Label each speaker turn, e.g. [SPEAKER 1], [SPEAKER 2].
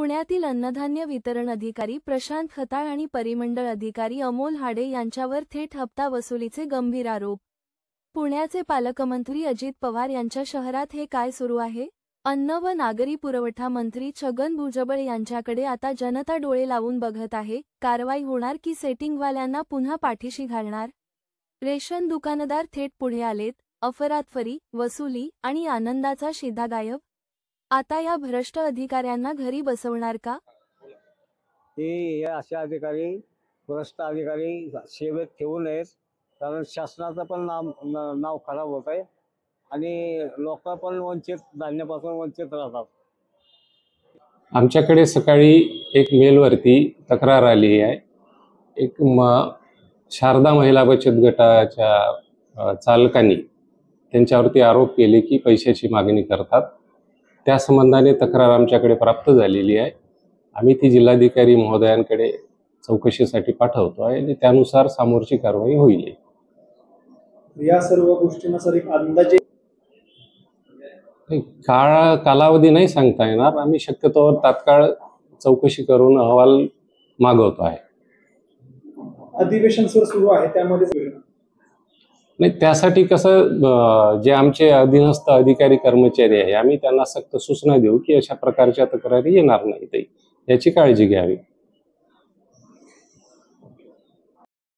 [SPEAKER 1] पुण्यातील अन्नधान्य वितरण अधिकारी प्रशांत खताळ आणि परिमंडळ अधिकारी अमोल हाडे यांच्यावर थेट हप्ता वसुलीचे गंभीर आरोप। पुण्याचे पालकमंत्री अजित पवार यांच्या शहरात हे काय सुरू आहे? अन्न व नागरी पुरवठा मंत्री छगन भुजबळ यांच्याकडे आता जनता डोळे लावून बघत आहे। कारवाई होणार की सेटिंगवाल्यांना पुन्हा पाठीशी घालणार? रेशन दुकानदार थेट पुढे आलेत। अफरातफरी, वसुली आणि आनंदाचा शिधा गायब। आता या भ्रष्ट अधिकाऱ्यांना घरी बसवणार का?
[SPEAKER 2] हे असे अधिकारी भ्रष्ट अधिकारी सेवेत ठेवू नयेत, कारण शासनाचं पण नाव खराब होत आहे आणि लोक पण धान्यापासून वंचित राहतात।
[SPEAKER 3] आमच्याकडे सकाळी एक मेलवरती तक्रार आली आहे। एक शारदा महिला बचत गटाच्या चालकांनी त्यांच्यावरती आरोप केले की पैशाची मागणी करतात। त्या संबंधाने तक्रार आमच्याकडे प्राप्त झालेली आहे। आम्ही ती जिल्हाधिकारी महोदयांकडे चौकशीसाठी पाठवतो आहे आणि त्यानुसार समोरची कारवाई होईल।
[SPEAKER 4] या सर्व गोष्टींना सर एक अंदाजे
[SPEAKER 3] कालावधी नाही सांगता येणार। आम्ही शक्यतोवर तात्काळ चौकशी करून अहवाल मागवतो आहे।
[SPEAKER 4] अधिवेशन सुरू आहे त्यामध्ये
[SPEAKER 3] नाही, त्यासाठी कसं जे आमचे अधीनस्थ अधिकारी कर्मचारी आहे आम्ही त्यांना सक्त सूचना देऊ की अशा प्रकारच्या तक्रारी येणार नाहीत, याची काळजी घ्यावी।